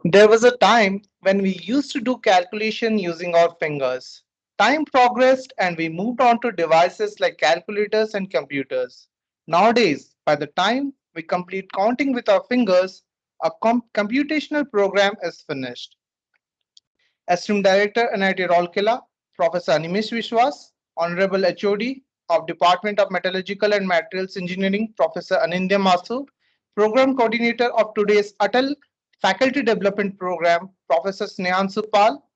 There was a time when we used to do calculation using our fingers. Time progressed and we moved on to devices like calculators and computers. Nowadays, by the time we complete counting with our fingers, a computational program is finished. Esteemed Director NIT Rourkela, Professor Animesh Vishwas, Honorable HOD of Department of Metallurgical and Materials Engineering, Professor Anindya Masu, Program Coordinator of today's ATAL Faculty Development Program, Professor Snehanshu Pal,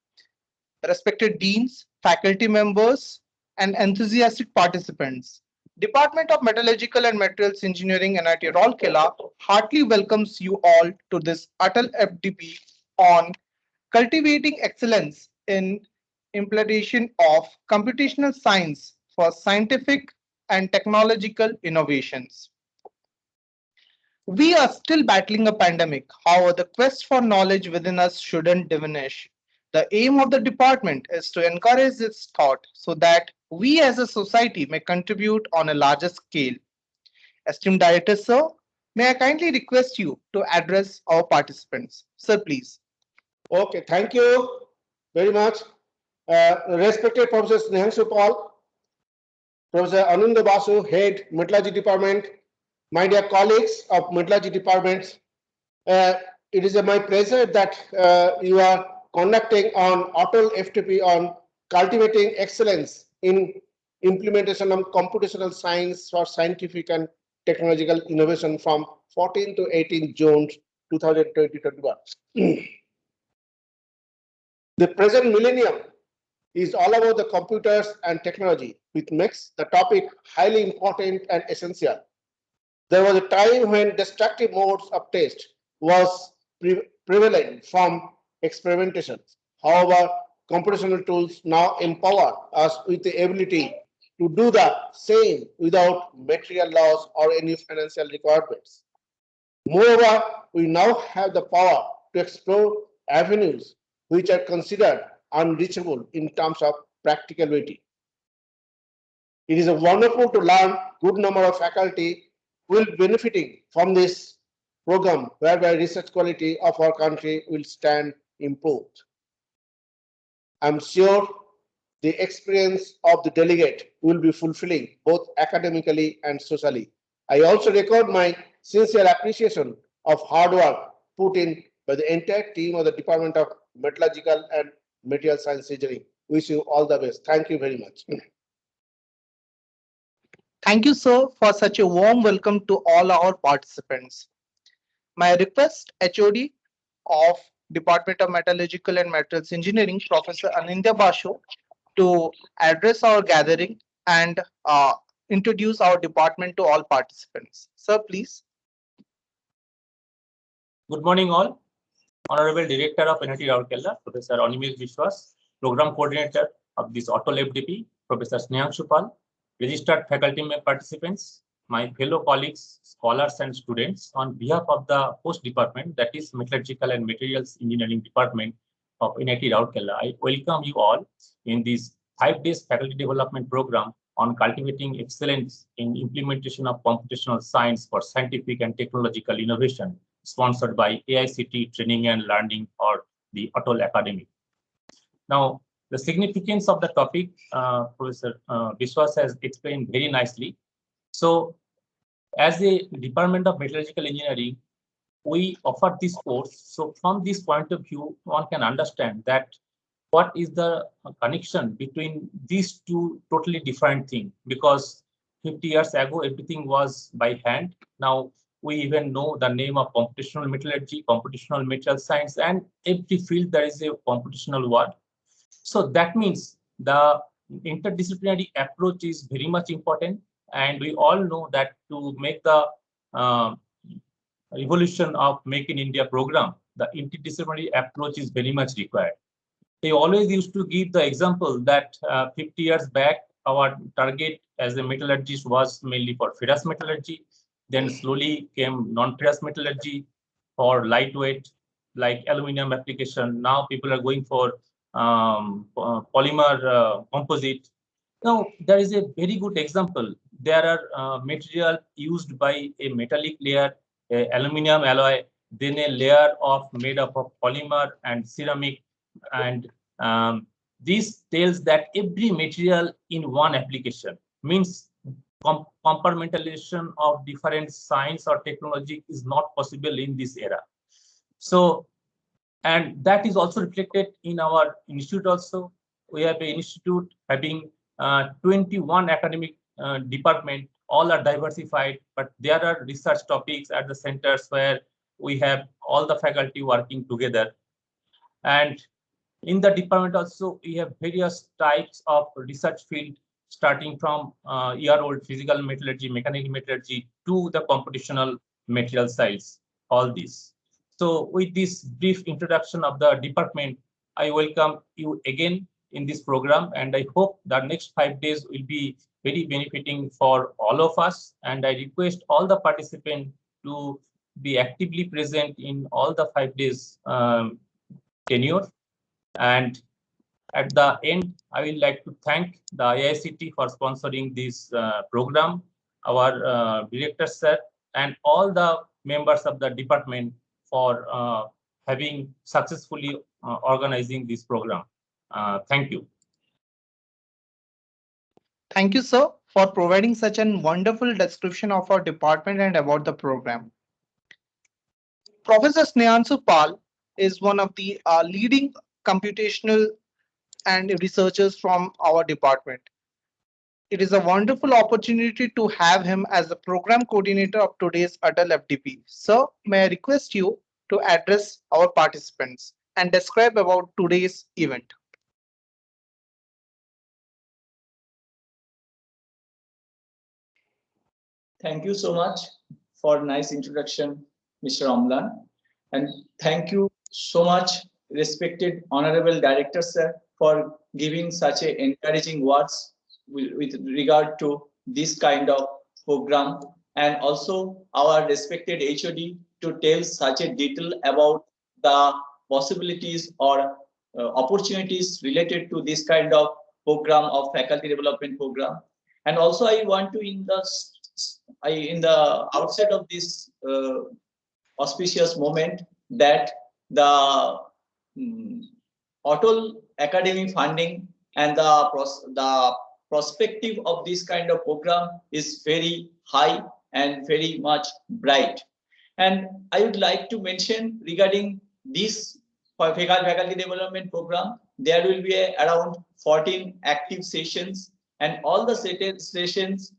respected deans, faculty members, and enthusiastic participants. Department of Metallurgical and Materials Engineering NIT Rourkela heartily welcomes you all to this ATAL FDP on cultivating excellence in implementation of computational science for scientific and technological innovations. We are still battling a pandemic. However, the quest for knowledge within us shouldn't diminish. The aim of the department is to encourage this thought so that we as a society may contribute on a larger scale. Esteemed Director, sir, may I kindly request you to address our participants. Sir, please. Okay, thank you very much. Respected Professor Snehanshu Paul, Professor Ananda Basu, Head, Metallurgy Department, my dear colleagues of Metallurgy Department, uh, it is my pleasure that you are conducting on ATAL FTP on cultivating excellence in implementation of computational science for scientific and technological innovation from 14 to 18 June 2021. The present millennium is all about the computers and technology, which makes the topic highly important and essential. There was a time when destructive modes of test was prevalent from experimentation. However, computational tools now empower us with the ability to do the same without material loss or any financial requirements. Moreover, we now have the power to explore avenues which are considered unreachable in terms of practicability. It is wonderful to learn good number of faculty will benefiting from this program whereby research quality of our country will stand improved. I'm sure the experience of the delegate will be fulfilling both academically and socially. I also record my sincere appreciation of hard work put in by the entire team of the Department of Metallurgical and Material Science Engineering. Wish you all the best. Thank you very much. Thank you, sir, for such a warm welcome to all our participants. My request, HOD of Department of Metallurgical and Materials Engineering, Professor Anindya Basho, to address our gathering and introduce our department to all participants. Sir, please. Good morning, all. Honorable Director of NIT Rourkela, Professor Animesh Vishwas, Program Coordinator of this ATAL FDP, Professor Snehanshu Pal, registered faculty participants, my fellow colleagues, scholars and students, on behalf of the host department, that is Metallurgical and Materials Engineering Department of NIT Rourkela, I welcome you all in this 5 days faculty development program on cultivating excellence in implementation of computational science for scientific and technological innovation, sponsored by AICT Training and Learning or the ATAL Academy. Now, the significance of the topic, Professor Vishwas has explained very nicely. So, as a Department of Metallurgical Engineering, we offer this course. So, from this point of view, one can understand that what is the connection between these two totally different things, because 50 years ago, everything was by hand. Now, we even know the name of computational metallurgy, computational material science, and every field there is a computational word. So that means the interdisciplinary approach is very much important. And we all know that to make the evolution of Make in India program, the interdisciplinary approach is very much required. They always used to give the example that 50 years back, our target as a metallurgist was mainly for ferrous metallurgy. Then slowly came non-ferrous metallurgy for lightweight, like aluminum application. Now people are going for polymer composite. Now there is a very good example. There are material used by a metallic layer, a aluminum alloy, then a layer of made up of polymer and ceramic, and this tells that every material in one application means compartmentalization of different science or technology is not possible in this era. So, and that is also reflected in our institute also. We have an institute having 21 academic department, all are diversified, but there are research topics at the centers where we have all the faculty working together. And in the department also, we have various types of research field, starting from year-old physical metallurgy, mechanical metallurgy, to the computational material science, all this. So with this brief introduction of the department, I welcome you again in this program, and I hope the next 5 days will be very benefiting for all of us. And I request all the participants to be actively present in all the 5 days tenure. And at the end, I would like to thank the IICT for sponsoring this program, our director sir, and all the members of the department for having successfully organizing this program. Thank you. Thank you, sir, for providing such a wonderful description of our department and about the program. Professor Snehanshu Pal is one of the leading computational and researchers from our department. It is a wonderful opportunity to have him as the program coordinator of today's ATAL FDP. Sir, may I request you to address our participants and describe about today's event. Thank you so much for nice introduction, Mr. Amlan. And thank you so much, respected Honorable Director, sir, for giving such a encouraging words with regard to this kind of program, and also our respected HOD to tell such a detail about the possibilities or opportunities related to this kind of program of faculty development program. And also I want to in the outset of this auspicious moment that the ATAL academic funding and the perspective of this kind of program is very high and very much bright. And I would like to mention regarding this faculty development program, there will be around 14 active sessions, and all the sessions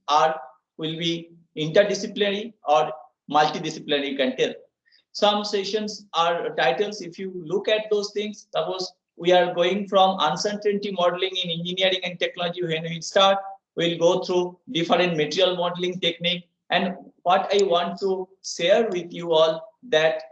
will be interdisciplinary or multidisciplinary, you can tell. Some sessions are titles, if you look at those things, suppose we are going from uncertainty modeling in engineering and technology. When we start, we'll go through different material modeling technique. And what I want to share with you all that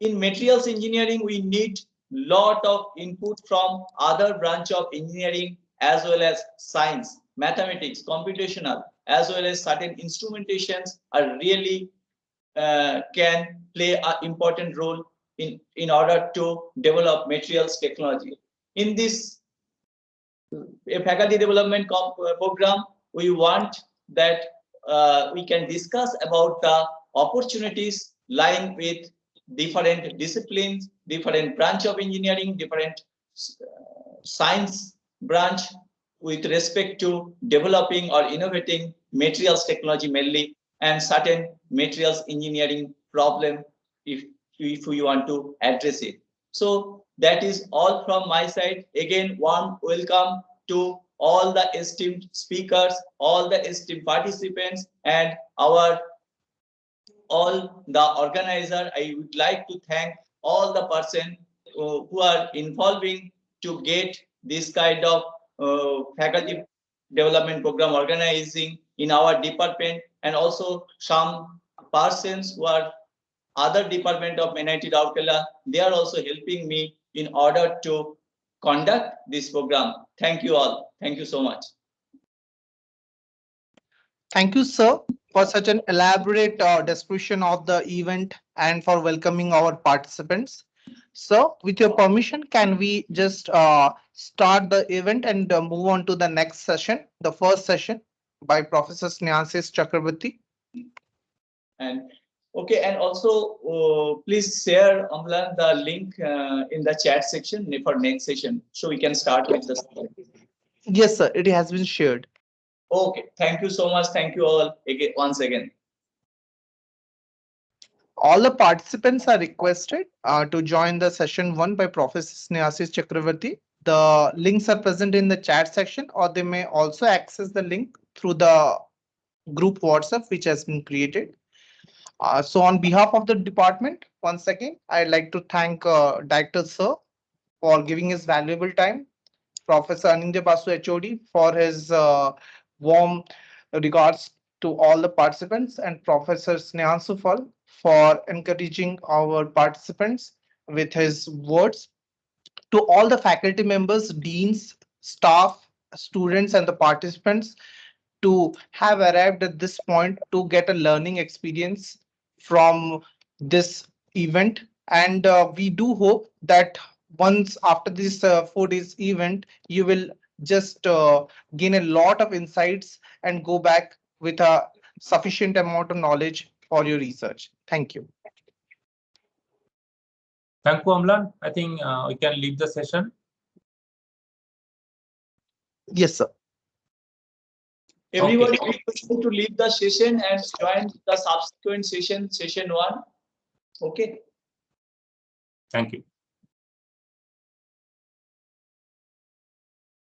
in materials engineering, we need lot of input from other branch of engineering as well as science, mathematics, computational, as well as certain instrumentations are really can play an important role in order to develop materials technology. In this faculty development program, we want that we can discuss about the opportunities lying with different disciplines, different branch of engineering, different science branch with respect to developing or innovating materials technology mainly, and certain materials engineering problem if we want to address it. So that is all from my side. Again, warm welcome to all the esteemed speakers, all the esteemed participants, and all the organizer. I would like to thank all the person who are involving to get this kind of faculty development program organizing in our department, and also some persons who are other department of NIT Rourkela. They are also helping me in order to conduct this program. Thank you all. Thank you so much. Thank you, sir, for such an elaborate description of the event and for welcoming our participants. So, with your permission, can we just start the event and move on to the next session, the first session by Professor Snehasis Chakraborty? And Okay, and also please share, Amlan, the link in the chat section for next session, so we can start with the session. Yes, sir. It has been shared. Okay, thank you so much. Thank you all again, once again. All the participants are requested to join the session 1 by Professor Snehasis Chakravarti. The links are present in the chat section, or they may also access the link through the group WhatsApp which has been created. So on behalf of the department, once again, I'd like to thank Director Sir for giving his valuable time, Professor Anindya Basu HOD for his warm regards to all the participants, and Professor Snehan Sufal for encouraging our participants with his words. To all the faculty members, deans, staff, students, and the participants to have arrived at this point to get a learning experience from this event. And we do hope that once after this 4 days event, you will just gain a lot of insights and go back with a sufficient amount of knowledge for your research. Thank you. Thank you, Amlan. I think we can leave the session. Yes, sir. Everybody requested to leave the session and join the subsequent session, session 1. Okay. Thank you.